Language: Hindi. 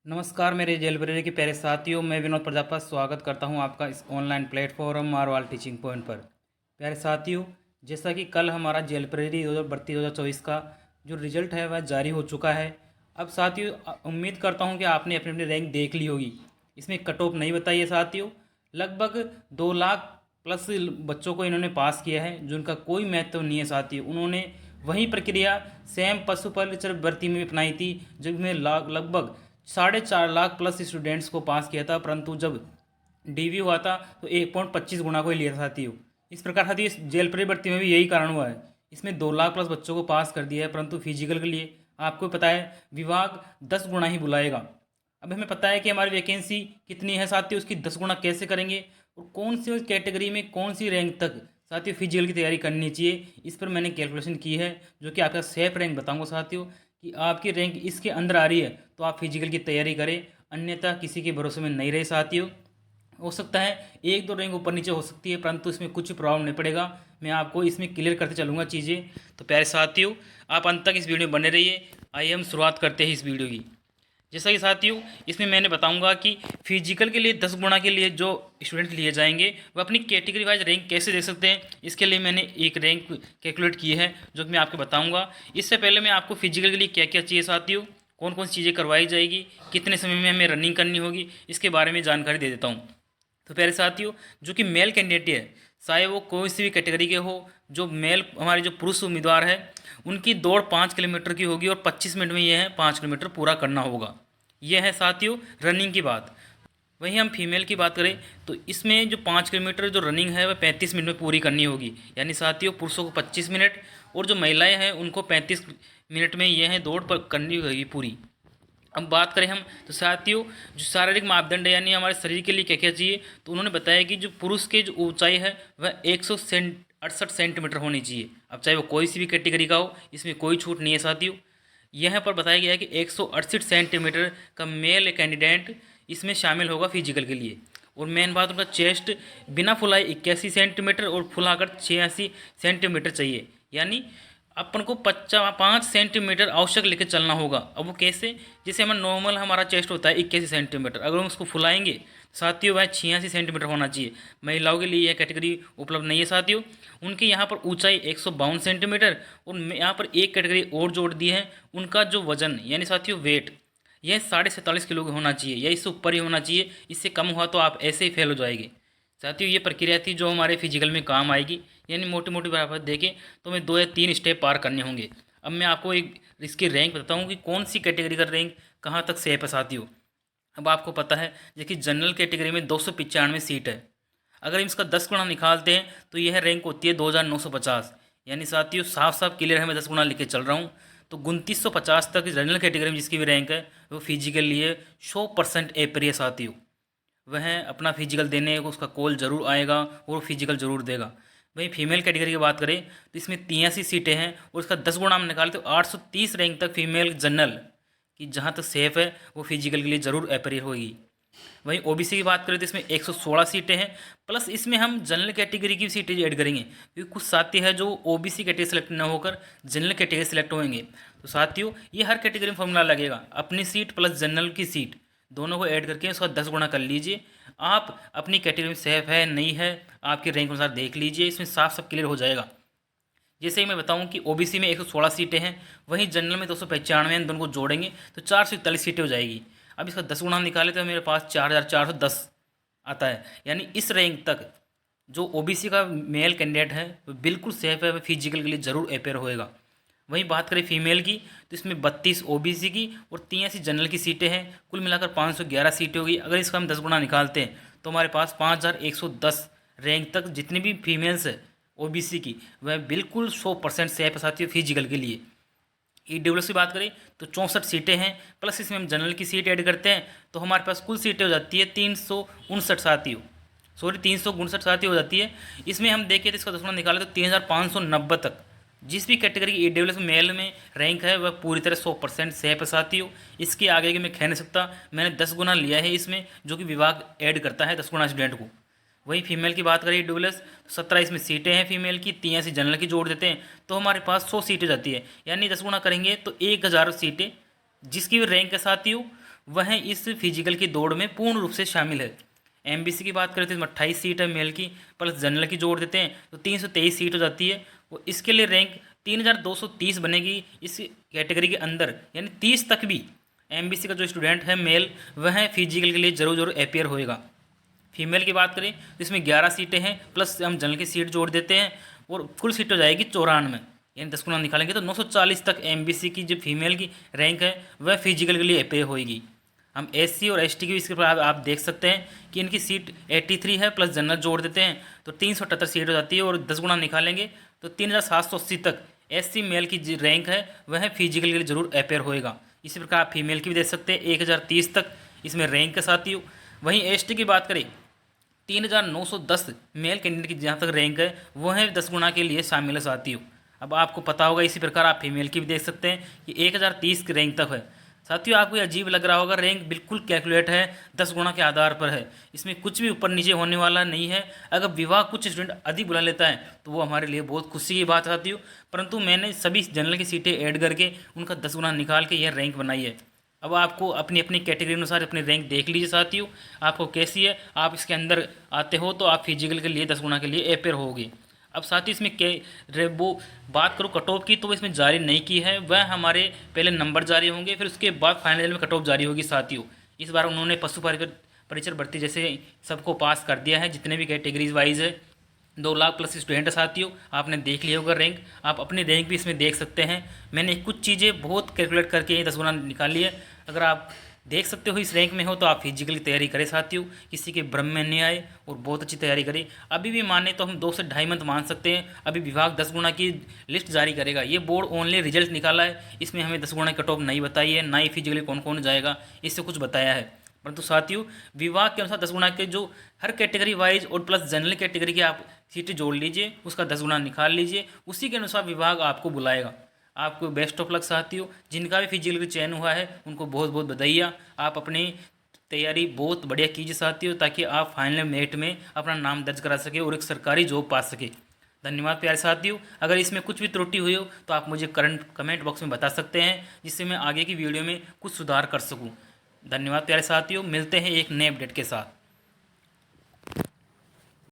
नमस्कार मेरे जेल लाइब्रेरी के प्यारे साथियों, मैं विनोद प्रजापत स्वागत करता हूं आपका इस online platform Marwal teaching point पर। प्यारे साथियों, जैसा कि कल हमारा जेल लाइब्रेरी 2024 का जो रिजल्ट है वह जारी हो चुका है। अब साथियों, उम्मीद करता हूं कि आपने अपनी अपनी रैंक देख ली होगी। इसमें कट ऑफ नहीं बताई है साथियों। लगभग 2 लाख प्लस बच्चों को इन्होंने पास किया है, जिनका कोई महत्व नहीं है साथियों। उन्होंने वही प्रक्रिया सेम पशुपालन भर्ती में अपनाई थी, जिसमें लगभग 4.5 लाख प्लस स्टूडेंट्स को पास किया था, परंतु जब डीवी हुआ था तो 1.25 गुना को ही लिया था साथियों। इस प्रकार साथियों इस जेल प्री भर्ती में भी यही कारण हुआ है। इसमें 2 लाख प्लस बच्चों को पास कर दिया है, परंतु फिजिकल के लिए आपको पता है विभाग 10 गुना ही बुलाएगा। अब हमें पता है कि हमारी वैकेंसी कितनी है साथियों, उसकी 10 गुना कैसे करेंगे और कौन सी कैटेगरी में कौन सी रैंक तक साथियों फिजिकल की तैयारी करनी चाहिए, इस पर मैंने कैलकुलेशन की है, जो कि आपका सेफ रैंक बताऊंगा साथियों। कि आपकी रैंक इसके अंदर आ रही है तो आप फिजिकल की तैयारी करें, अन्यथा किसी के भरोसे में नहीं रहे साथियों। हो सकता है 1-2 रैंक ऊपर नीचे हो सकती है, परंतु इसमें कुछ प्रॉब्लम नहीं पड़ेगा। मैं आपको इसमें क्लियर करते चलूँगा चीज़ें। तो प्यारे साथियों, आप अंत तक इस वीडियो में बने रहिए। आइए हम शुरुआत करते हैं इस वीडियो की। जैसा कि साथियों इसमें मैंने बताऊंगा कि फिजिकल के लिए 10 गुना के लिए जो स्टूडेंट लिए जाएंगे वह अपनी कैटेगरी वाइज रैंक कैसे दे सकते हैं, इसके लिए मैंने एक रैंक कैलकुलेट की है, जो कि मैं आपको बताऊंगा। इससे पहले मैं आपको फिजिकल के लिए क्या क्या चाहिए साथियों, कौन कौन सी चीज़ें करवाई जाएगी, कितने समय में हमें रनिंग करनी होगी, इसके बारे में जानकारी दे देता हूँ। तो प्यारे साथियों, जो कि मेल कैंडिडेट है, चाहे वो कोई सी भी कैटेगरी के हो, जो मेल हमारे जो पुरुष उम्मीदवार है, उनकी दौड़ 5 किलोमीटर की होगी और 25 मिनट में यह है 5 किलोमीटर पूरा करना होगा। यह है साथियों रनिंग की बात। वहीं हम फीमेल की बात करें तो इसमें जो 5 किलोमीटर जो रनिंग है वह 35 मिनट में पूरी करनी होगी। यानी साथियों पुरुषों को 25 मिनट और जो महिलाएं हैं उनको 35 मिनट में यह है दौड़ पर करनी होगी पूरी। अब बात करें हम तो साथियों जो शारीरिक मापदंड है, यानी हमारे शरीर के लिए क्या क्या चाहिए, तो उन्होंने बताया कि जो पुरुष की जो ऊंचाई है वह 168 सेंटीमीटर होनी चाहिए। अब चाहे वो कोई सी भी कैटेगरी का हो, इसमें कोई छूट नहीं है साथियों। यहाँ पर बताया गया है कि 168 सेंटीमीटर का मेल कैंडिडेट इसमें शामिल होगा फिजिकल के लिए। और मेन बात उनका चेस्ट बिना फुलाई 81 सेंटीमीटर और फुलाकर 86 सेंटीमीटर चाहिए। यानी अपन को 5 सेंटीमीटर आवश्यक लेकर चलना होगा। अब वो कैसे, जैसे हमारा नॉर्मल हमारा चेस्ट होता है 81 सेंटीमीटर, अगर हम उसको फुलाएंगे साथियों वह 86 सेंटीमीटर होना चाहिए। महिलाओं के लिए यह कैटेगरी उपलब्ध नहीं है साथियों। उनके यहाँ पर ऊंचाई 152 सेंटीमीटर और यहाँ पर एक कैटेगरी और जोड़ दी है, उनका जो वजन यानी साथियों वेट यह 47.5 किलो होना चाहिए या इससे ऊपर ही होना चाहिए। इससे कम हुआ तो आप ऐसे ही फेल हो जाएंगे साथियों। ये प्रक्रिया थी जो हमारे फिजिकल में काम आएगी। यानी मोटी मोटी बराबर देखें तो हमें 2 या 3 स्टेप पार करने होंगे। अब मैं आपको एक इसकी रैंक बताता हूँ कि कौन सी कैटेगरी का रैंक कहाँ तक सेफ है साथियों। अब आपको पता है जैसे जनरल कैटेगरी में 295 सीट है। अगर हम इसका 10 गुना निकालते हैं तो यह रैंक होती है 2950। यानी साथियों साफ साफ क्लियर है, मैं 10 गुना लेके चल रहा हूँ। तो 2950 तक जनरल कैटेगरी में जिसकी भी रैंक है वो फिजिकल लिए 100% एप्रिय साथियों। वह अपना फिजिकल देने को उसका कॉल जरूर आएगा और वो फिजिकल जरूर देगा। वहीं फीमेल कैटेगरी की बात करें तो इसमें 83 सीटें हैं और इसका 10 गुना हम निकालें तो 830 रैंक तक फीमेल जनरल की जहाँ तक सेफ है वो फिजिकल के लिए ज़रूर अपेयर होगी। वहीं ओबीसी की बात करें तो इसमें 116 सीटें हैं, प्लस इसमें हम जनरल कैटेगरी की सीटें ऐड करेंगे, क्योंकि कुछ साथी है जो ओबीसी कैटेगरी सेलेक्ट न होकर जनरल कैटेगरी सेलेक्ट होंगे। तो साथियों ये हर कैटेगरी में फॉर्मूला लगेगा, अपनी सीट प्लस जनरल की सीट दोनों को ऐड करके उसका 10 गुना कर लीजिए। आप अपनी कैटेगरी में सेफ है नहीं है आपके रैंक अनुसार देख लीजिए, इसमें साफ सब क्लियर हो जाएगा। जैसे ही मैं बताऊं कि ओबीसी में 116 सीटें हैं, वहीं जनरल में 295 हैं, दोनों को जोड़ेंगे तो 441 सीटें हो जाएगी। अब इसका 10 गुना हम निकाले तो मेरे पास 4410 आता है। यानी इस रैंक तक जो ओबीसी का मेल कैंडिडेट है वो बिल्कुल सेफ है, वह फिजिकल के लिए ज़रूर अपेयर होएगा। वहीं बात करें फीमेल की तो इसमें 32 ओबीसी की और 83 जनरल की सीटें हैं, कुल मिलाकर 511 सीटें होगी। अगर इसका हम 10 गुना निकालते हैं तो हमारे पास 5110 रैंक तक जितनी भी फीमेल्स है ओबीसी की वह बिल्कुल 100% सेफ है साथियों फिजिकल के लिए। ईडब्ल्यूएस की बात करें तो 64 सीटें हैं, प्लस इसमें हम जनरल की सीट ऐड करते हैं तो हमारे पास कुल सीटें हो जाती है 359 साथियों, सॉरी 359 साथियों हो जाती है। इसमें हम देखें तो इसका 10 गुना निकालें तो 3590 तक जिस भी कैटेगरी की ईडब्ल्यूएस मेल में रैंक है वह पूरी तरह 100% सेफ है साथियों। इसके आगे की मैं कह नहीं सकता, मैंने 10 गुना लिया है इसमें, जो कि विभाग ऐड करता है 10 गुना स्टूडेंट को। वहीं फीमेल की बात करें डब्ल्यूएस तो 17 इसमें सीटें हैं फीमेल की, 83 जनरल की जोड़ देते हैं तो हमारे पास 100 सीटें जाती है। यानी 10 गुना करेंगे तो 1000 सीटें जिसकी भी रैंक है साथियों वह इस फिजिकल की दौड़ में पूर्ण रूप से शामिल है। एमबीसी की बात करें तो इसमें 28 सीट है मेल की, प्लस जनरल की जोड़ देते हैं तो 323 सीट हो जाती है। वो इसके लिए रैंक 3230 बनेगी इस कैटेगरी के अंदर, यानी 30 तक भी एमबीसी का जो स्टूडेंट है मेल वह फिजिकल के लिए जरूर अपेयर होएगा। फीमेल की बात करें तो इसमें 11 सीटें हैं, प्लस हम जनरल की सीट जोड़ देते हैं और कुल सीट हो जाएगी 94, यानी 10 गुना निकालेंगे तो 940 तक एमबीसी की जो फीमेल की रैंक है वह फिजिकल के लिए अपेयर होएगी। हम एससी और एसटी की इसके पर आप देख सकते हैं कि इनकी सीट 83 है, प्लस जनरल जोड़ देते हैं तो 378 सीट हो जाती है और 10 गुना निकालेंगे तो 3780 तक एससी मेल की जो रैंक है वह फिजिकल के लिए जरूर अपेयर होएगा। इसी प्रकार आप फीमेल की भी देख सकते हैं 1030 तक इसमें रैंक के साथियों। वहीं एसटी की बात करें 3910 मेल कैंडिडेट की जहाँ तक रैंक है वह है 10 गुना के लिए शामिल है साथियों। अब आपको पता होगा, इसी प्रकार आप फीमेल की भी देख सकते हैं कि 1030 की रैंक तक है साथियों। आपको ये अजीब लग रहा होगा, रैंक बिल्कुल कैलकुलेट है, 10 गुना के आधार पर है, इसमें कुछ भी ऊपर नीचे होने वाला नहीं है। अगर विभाग कुछ स्टूडेंट अधिक बुला लेता है तो वो हमारे लिए बहुत खुशी की बात है साथियों, परंतु मैंने सभी जनरल की सीटें ऐड करके उनका 10 गुना निकाल के यह रैंक बनाई है। अब आपको अपनी अपनी कैटेगरी अनुसार अपनी रैंक देख लीजिए साथियों, आपको कैसी है, आप इसके अंदर आते हो तो आप फिजिकल के लिए 10 गुना के लिए अपेयर होगे। अब साथ ही इसमें वो बात करूँ कट ऑफ की तो वो इसमें जारी नहीं की है, वह हमारे पहले नंबर जारी होंगे फिर उसके बाद फाइनल में कट ऑफ जारी होगी साथियों। इस बार उन्होंने पशु परिचर भर्ती जैसे सबको पास कर दिया है, जितने भी कैटेगरीज वाइज है 2 लाख प्लस स्टूडेंट है साथियों। आपने देख लिया होगा रैंक, आप अपनी रैंक भी इसमें देख सकते हैं। मैंने कुछ चीज़ें बहुत कैलकुलेट करके 10 गुना निकाली है। अगर आप देख सकते हो इस रैंक में हो तो आप फिजिकल की तैयारी करें साथियों, किसी के भ्रम में नहीं आए और बहुत अच्छी तैयारी करें। अभी भी माने तो हम 2 से 2.5 मंथ मान सकते हैं, अभी विभाग 10 गुना की लिस्ट जारी करेगा। ये बोर्ड ओनली रिजल्ट निकाला है, इसमें हमें 10 गुना कट ऑफ नहीं बताई है, ना ही फिजिकली कौन कौन जाएगा इससे कुछ बताया है। परंतु साथियों विभाग के अनुसार 10 गुना के जो हर कैटेगरी वाइज और प्लस जनरल कैटेगरी की आप सीटें जोड़ लीजिए, उसका 10 गुना निकाल लीजिए, उसी के अनुसार विभाग आपको बुलाएगा। आपको बेस्ट ऑफ लक साथियों, जिनका भी फिजिकल चयन हुआ है उनको बहुत बहुत बधाइयाँ। आप अपनी तैयारी बहुत बढ़िया कीजिए साथियों, ताकि आप फाइनल मेरिट में अपना नाम दर्ज करा सके और एक सरकारी जॉब पा सके। धन्यवाद प्यारे साथियों। अगर इसमें कुछ भी त्रुटि हुई हो तो आप मुझे कमेंट बॉक्स में बता सकते हैं, जिससे मैं आगे की वीडियो में कुछ सुधार कर सकूँ। धन्यवाद प्यारे साथियों, मिलते हैं एक नए अपडेट के साथ।